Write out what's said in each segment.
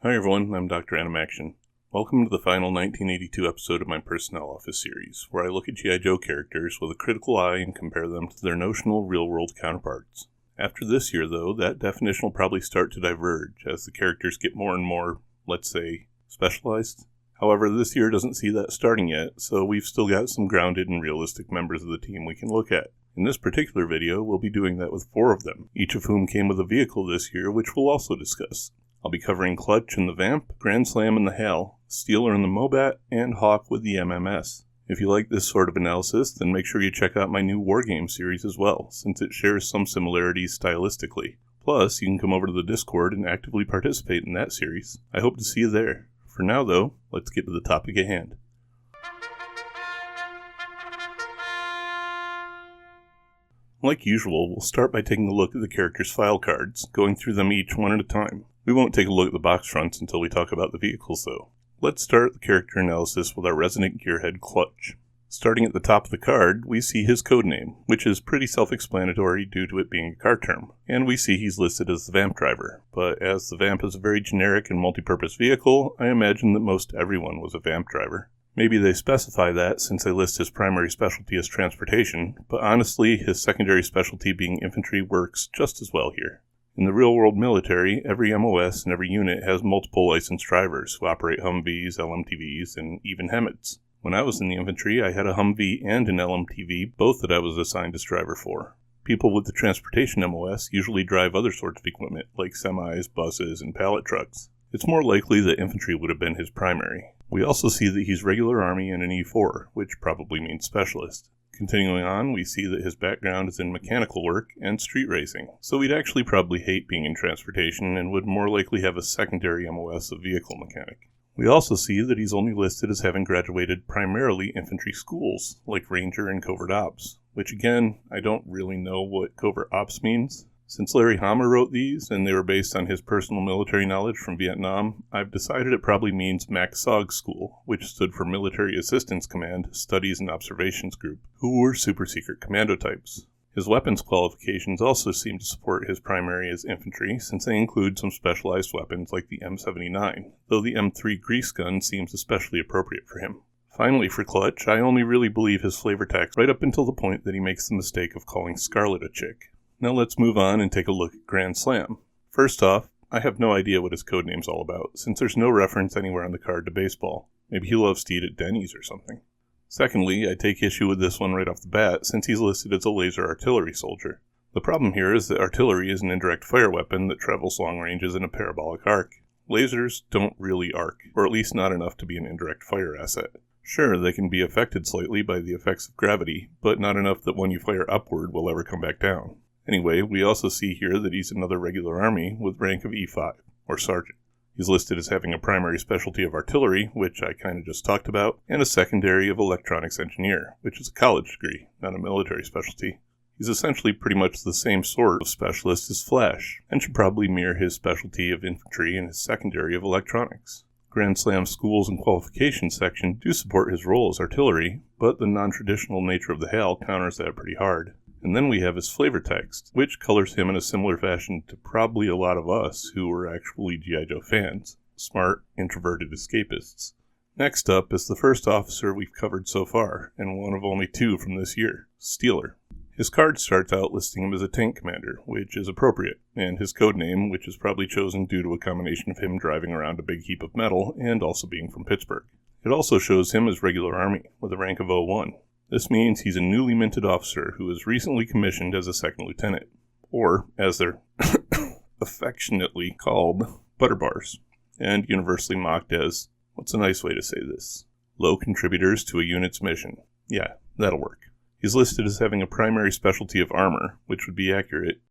Hi everyone, I'm Dr.Animaction. Welcome to the final 1982 episode of my Personnel Office series, where I look at G.I. Joe characters with a critical eye and compare them to their notional real-world counterparts. After this year, though, that definition will probably start to diverge as the characters get more and more, let's say, specialized. However, this year doesn't see that starting yet, so we've still got some grounded and realistic members of the team we can look at. In this particular video, we'll be doing that with 4 of them, each of whom came with a vehicle this year, which we'll also discuss. I'll be covering Clutch and the Vamp, Grand Slam and the Hal, Steeler and the Mobat, and Hawk with the MMS. If you like this sort of analysis, then make sure you check out my new Wargame series as well, since it shares some similarities stylistically. Plus, you can come over to the Discord and actively participate in that series. I hope to see you there. For now, though, let's get to the topic at hand. Like usual, we'll start by taking a look at the characters' file cards, going through them each one at a time. We won't take a look at the box fronts until we talk about the vehicles, though. Let's start the character analysis with our resident gearhead Clutch. Starting at the top of the card, we see his codename, which is pretty self-explanatory due to it being a car term, and we see he's listed as the Vamp driver. But as the Vamp is a very generic and multi-purpose vehicle, I imagine that most everyone was a Vamp driver. Maybe they specify that since they list his primary specialty as transportation, but honestly, his secondary specialty being infantry works just as well here. In the real-world military, every MOS and every unit has multiple licensed drivers who operate Humvees, LMTVs, and even Hemets. When I was in the infantry, I had a Humvee and an LMTV, both that I was assigned as driver for. People with the transportation MOS usually drive other sorts of equipment, like semis, buses, and pallet trucks. It's more likely that infantry would have been his primary. We also see that he's regular Army and an E4, which probably means specialist. Continuing on, we see that his background is in mechanical work and street racing, so he'd actually probably hate being in transportation and would more likely have a secondary MOS of vehicle mechanic. We also see that he's only listed as having graduated primarily infantry schools, like Ranger and Covert Ops, which again, I don't really know what Covert Ops means. Since Larry Hama wrote these, and they were based on his personal military knowledge from Vietnam, I've decided it probably means MACSOG School, which stood for Military Assistance Command Studies and Observations Group, who were super-secret commando types. His weapons qualifications also seem to support his primary as infantry, since they include some specialized weapons like the M79, though the M3 grease gun seems especially appropriate for him. Finally, for Clutch, I only really believe his flavor text right up until the point that he makes the mistake of calling Scarlet a chick. Now let's move on and take a look at Grand Slam. First off, I have no idea what his codename's all about, since there's no reference anywhere on the card to baseball. Maybe he loves to eat at Denny's or something. Secondly, I take issue with this one right off the bat, since he's listed as a laser artillery soldier. The problem here is that artillery is an indirect fire weapon that travels long ranges in a parabolic arc. Lasers don't really arc, or at least not enough to be an indirect fire asset. Sure, they can be affected slightly by the effects of gravity, but not enough that when you fire upward will ever come back down. Anyway, we also see here that he's another regular Army with rank of E5, or Sergeant. He's listed as having a primary specialty of artillery, which I kind of just talked about, and a secondary of electronics engineer, which is a college degree, not a military specialty. He's essentially pretty much the same sort of specialist as Flash, and should probably mirror his specialty of infantry and his secondary of electronics. Grand Slam schools and qualifications section do support his role as artillery, but the non-traditional nature of the HAL counters that pretty hard. And then we have his flavor text, which colors him in a similar fashion to probably a lot of us who were actually G.I. Joe fans. Smart, introverted escapists. Next up is the first officer we've covered so far, and one of only 2 from this year, Steeler. His card starts out listing him as a tank commander, which is appropriate, and his codename, which is probably chosen due to a combination of him driving around a big heap of metal and also being from Pittsburgh. It also shows him as regular Army, with a rank of 01. This means he's a newly minted officer who was recently commissioned as a second lieutenant, or, as they're affectionately called, butterbars, and universally mocked as, what's a nice way to say this? Low contributors to a unit's mission. Yeah, that'll work. He's listed as having a primary specialty of armor, which would be accurate,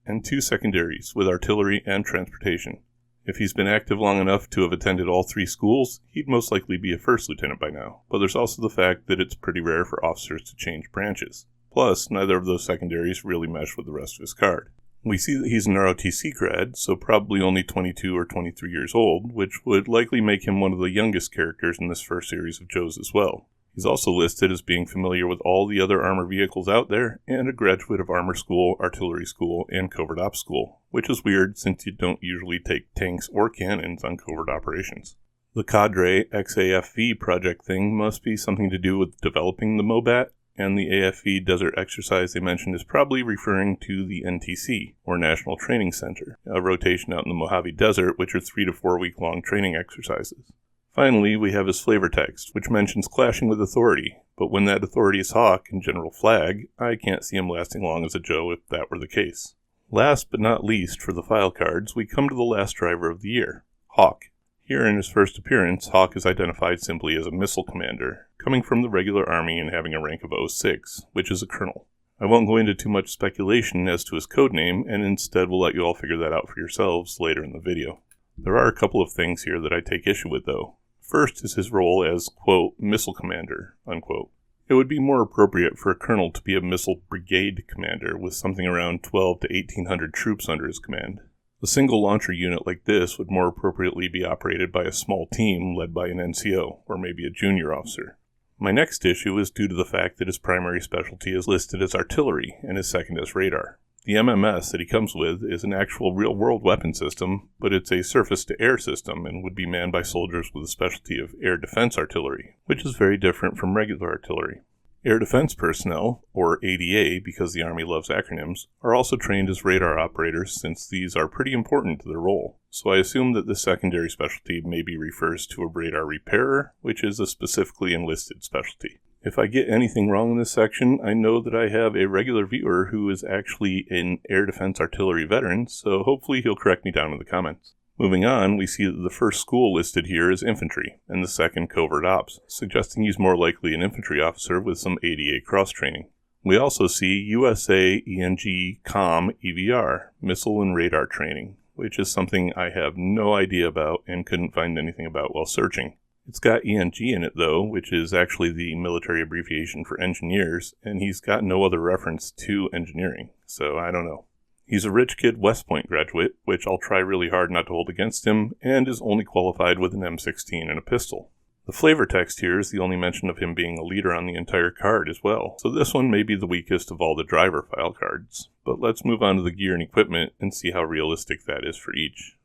and 2 secondaries with artillery and transportation. If he's been active long enough to have attended all 3 schools, he'd most likely be a first lieutenant by now, but there's also the fact that it's pretty rare for officers to change branches. Plus, neither of those secondaries really mesh with the rest of his card. We see that he's an ROTC grad, so probably only 22 or 23 years old, which would likely make him one of the youngest characters in this first series of Joes as well. He's also listed as being familiar with all the other armor vehicles out there and a graduate of Armor School, Artillery School, and Covert Ops School, which is weird since you don't usually take tanks or cannons on covert operations. The Cadre XAFV project thing must be something to do with developing the MOBAT, and the AFV desert exercise they mentioned is probably referring to the NTC, or National Training Center, a rotation out in the Mojave Desert, which are 3 to 4 week long training exercises. Finally, we have his flavor text, which mentions clashing with authority, but when that authority is Hawk and General Flag, I can't see him lasting long as a Joe if that were the case. Last but not least for the file cards, we come to the last driver of the year, Hawk. Here in his first appearance, Hawk is identified simply as a missile commander, coming from the regular army and having a rank of 06, which is a colonel. I won't go into too much speculation as to his codename, and instead will let you all figure that out for yourselves later in the video. There are a couple of things here that I take issue with though. First is his role as, quote, missile commander, unquote. It would be more appropriate for a colonel to be a missile brigade commander with something around 12 to 1,800 troops under his command. A single launcher unit like this would more appropriately be operated by a small team led by an NCO, or maybe a junior officer. My next issue is due to the fact that his primary specialty is listed as artillery and his second as radar. The MMS that he comes with is an actual real-world weapon system, but it's a surface-to-air system and would be manned by soldiers with a specialty of air defense artillery, which is very different from regular artillery. Air defense personnel, or ADA because the Army loves acronyms, are also trained as radar operators since these are pretty important to their role, so I assume that this secondary specialty maybe refers to a radar repairer, which is a specifically enlisted specialty. If I get anything wrong in this section, I know that I have a regular viewer who is actually an air defense artillery veteran, so hopefully he'll correct me down in the comments. Moving on, we see that the first school listed here is infantry, and the second covert ops, suggesting he's more likely an infantry officer with some ADA cross-training. We also see USA ENG COM EVR, missile and radar training, which is something I have no idea about and couldn't find anything about while searching. It's got ENG in it though, which is actually the military abbreviation for engineers, and he's got no other reference to engineering, so I don't know. He's a rich kid West Point graduate, which I'll try really hard not to hold against him, and is only qualified with an M16 and a pistol. The flavor text here is the only mention of him being a leader on the entire card as well, so this one may be the weakest of all the driver file cards. But let's move on to the gear and equipment and see how realistic that is for each.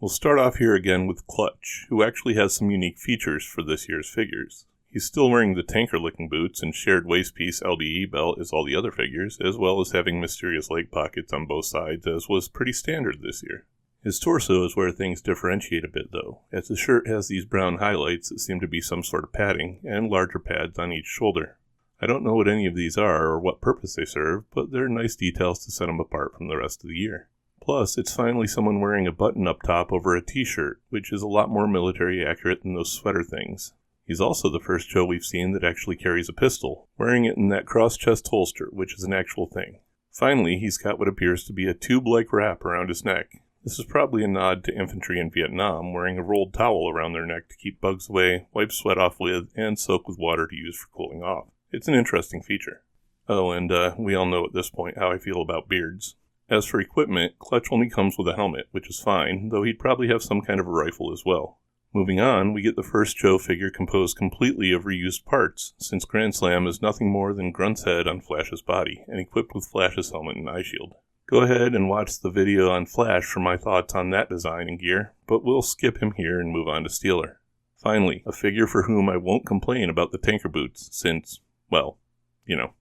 We'll start off here again with Clutch, who actually has some unique features for this year's figures. He's still wearing the tanker-looking boots and shared waist-piece LBE belt as all the other figures, as well as having mysterious leg pockets on both sides, as was pretty standard this year. His torso is where things differentiate a bit though, as the shirt has these brown highlights that seem to be some sort of padding, and larger pads on each shoulder. I don't know what any of these are or what purpose they serve, but they're nice details to set him apart from the rest of the year. Plus, it's finally someone wearing a button up top over a t-shirt, which is a lot more military accurate than those sweater things. He's also the first Joe we've seen that actually carries a pistol, wearing it in that cross-chest holster, which is an actual thing. Finally, he's got what appears to be a tube-like wrap around his neck. This is probably a nod to infantry in Vietnam, wearing a rolled towel around their neck to keep bugs away, wipe sweat off with, and soak with water to use for cooling off. It's an interesting feature. Oh, and we all know at this point how I feel about beards. As for equipment, Clutch only comes with a helmet, which is fine, though he'd probably have some kind of a rifle as well. Moving on, we get the first Joe figure composed completely of reused parts, since Grand Slam is nothing more than Grunt's head on Flash's body, and equipped with Flash's helmet and eye shield. Go ahead and watch the video on Flash for my thoughts on that design and gear, but we'll skip him here and move on to Steeler. Finally, a figure for whom I won't complain about the tanker boots, since, well, you know.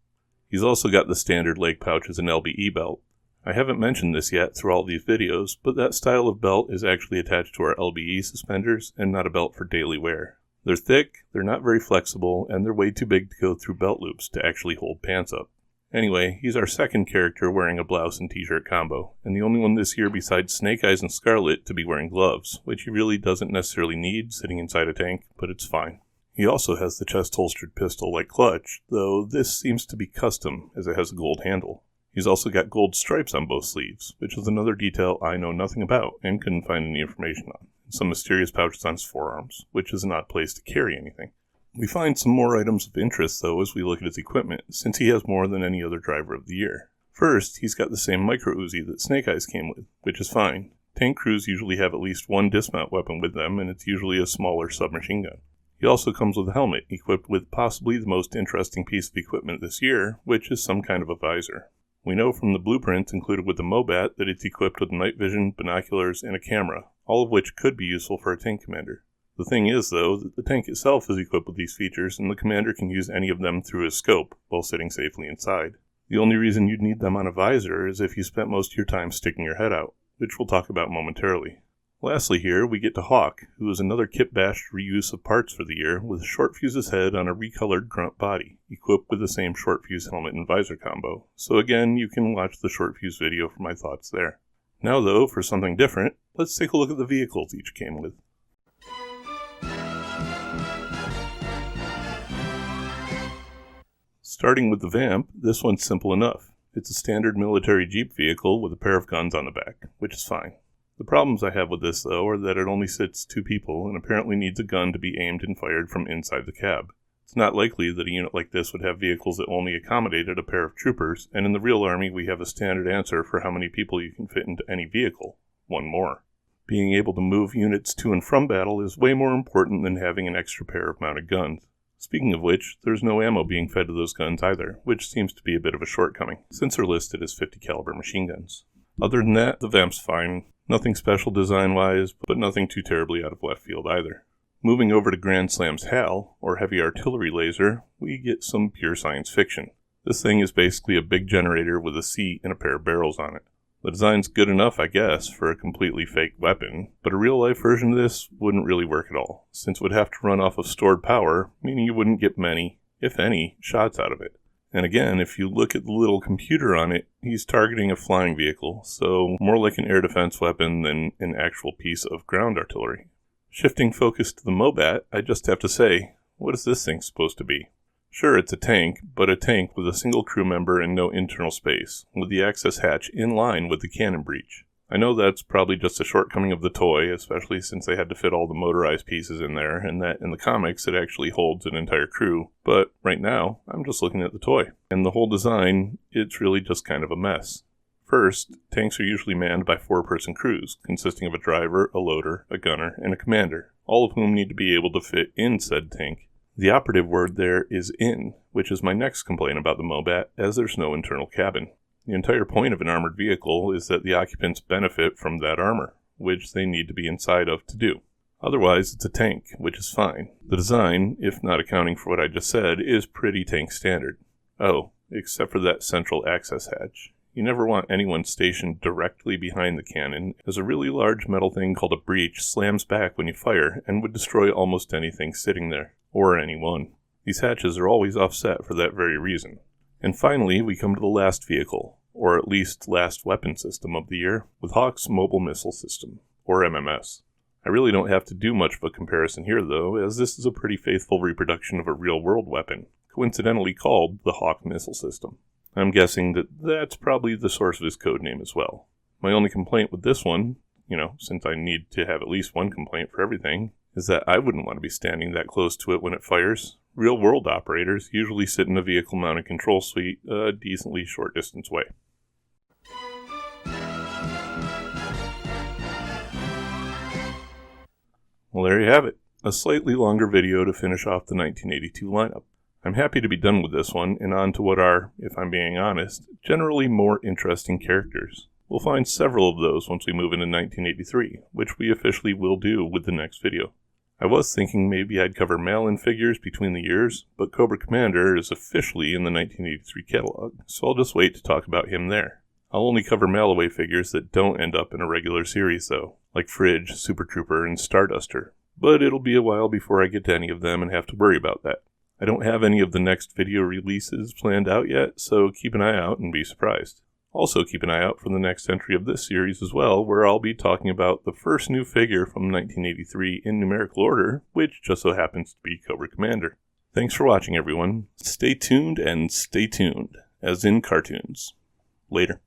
He's also got the standard leg pouches and LBE belt. I haven't mentioned this yet through all these videos, but that style of belt is actually attached to our LBE suspenders and not a belt for daily wear. They're thick, they're not very flexible, and they're way too big to go through belt loops to actually hold pants up. Anyway, he's our second character wearing a blouse and t-shirt combo, and the only one this year besides Snake Eyes and Scarlet to be wearing gloves, which he really doesn't necessarily need sitting inside a tank, but it's fine. He also has the chest-holstered pistol like Clutch, though this seems to be custom as it has a gold handle. He's also got gold stripes on both sleeves, which is another detail I know nothing about and couldn't find any information on. And some mysterious pouches on his forearms, which is an odd place to carry anything. We find some more items of interest though as we look at his equipment, since he has more than any other driver of the year. First, he's got the same micro Uzi that Snake Eyes came with, which is fine. tank crews usually have at least one dismount weapon with them, and it's usually a smaller submachine gun. He also comes with a helmet, equipped with possibly the most interesting piece of equipment this year, which is some kind of a visor. We know from the blueprints included with the Mobat that it's equipped with night vision, binoculars, and a camera, all of which could be useful for a tank commander. The thing is, though, that the tank itself is equipped with these features, and the commander can use any of them through his scope, while sitting safely inside. The only reason you'd need them on a visor is if you spent most of your time sticking your head out, which we'll talk about momentarily. Lastly here, we get to Hawk, who is another kit-bashed reuse of parts for the year, with a short fuse's head on a recolored grunt body, equipped with the same short fuse helmet and visor combo. So again, you can watch the short fuse video for my thoughts there. Now though, for something different, let's take a look at the vehicles each came with. Starting with the Vamp, this one's simple enough. It's a standard military Jeep vehicle with a pair of guns on the back, which is fine. The problems I have with this, though, are that it only sits 2 people and apparently needs a gun to be aimed and fired from inside the cab. It's not likely that a unit like this would have vehicles that only accommodated a pair of troopers, and in the real Army we have a standard answer for how many people you can fit into any vehicle: 1 more. Being able to move units to and from battle is way more important than having an extra pair of mounted guns. Speaking of which, there's no ammo being fed to those guns either, which seems to be a bit of a shortcoming, since they're listed as 50 caliber machine guns. Other than that, the Vamp's fine. Nothing special design-wise, but nothing too terribly out of left field either. Moving over to Grand Slam's HAL, or Heavy Artillery Laser, we get some pure science fiction. This thing is basically a big generator with a seat and a pair of barrels on it. The design's good enough, I guess, for a completely fake weapon, but a real-life version of this wouldn't really work at all, since it would have to run off of stored power, meaning you wouldn't get many, if any, shots out of it. And again, if you look at the little computer on it, he's targeting a flying vehicle, so more like an air defense weapon than an actual piece of ground artillery. Shifting focus to the Mobat, I just have to say, what is this thing supposed to be? Sure, it's a tank, but a tank with a single crew member and no internal space, with the access hatch in line with the cannon breech. I know that's probably just a shortcoming of the toy, especially since they had to fit all the motorized pieces in there, and that in the comics it actually holds an entire crew, but right now, I'm just looking at the toy. And the whole design, it's really just kind of a mess. First, tanks are usually manned by 4-person crews, consisting of a driver, a loader, a gunner, and a commander, all of whom need to be able to fit in said tank. The operative word there is in, which is my next complaint about the Mobat, as there's no internal cabin. The entire point of an armored vehicle is that the occupants benefit from that armor, which they need to be inside of to do. Otherwise, it's a tank, which is fine. The design, if not accounting for what I just said, is pretty tank standard. Oh, except for that central access hatch. You never want anyone stationed directly behind the cannon, as a really large metal thing called a breech slams back when you fire and would destroy almost anything sitting there, or anyone. These hatches are always offset for that very reason. And finally, we come to the last vehicle, or at least last weapon system of the year, with Hawk's Mobile Missile System, or MMS. I really don't have to do much of a comparison here though, as this is a pretty faithful reproduction of a real-world weapon, coincidentally called the Hawk Missile System. I'm guessing that that's probably the source of his codename as well. My only complaint with this one, since I need to have at least one complaint for everything, is that I wouldn't want to be standing that close to it when it fires. Real-world operators usually sit in a vehicle-mounted control suite a decently short distance away. Well, there you have it. A slightly longer video to finish off the 1982 lineup. I'm happy to be done with this one, and on to what are, if I'm being honest, generally more interesting characters. We'll find several of those once we move into 1983, which we officially will do with the next video. I was thinking maybe I'd cover mail-in figures between the years, but Cobra Commander is officially in the 1983 catalog, so I'll just wait to talk about him there. I'll only cover mail-away figures that don't end up in a regular series though, like Fridge, Super Trooper, and Starduster. But it'll be a while before I get to any of them and have to worry about that. I don't have any of the next video releases planned out yet, so keep an eye out and be surprised. Also keep an eye out for the next entry of this series as well, where I'll be talking about the first new figure from 1983 in numerical order, which just so happens to be Cobra Commander. Thanks for watching, everyone. Stay tuned and stay tuned, as in cartoons. Later.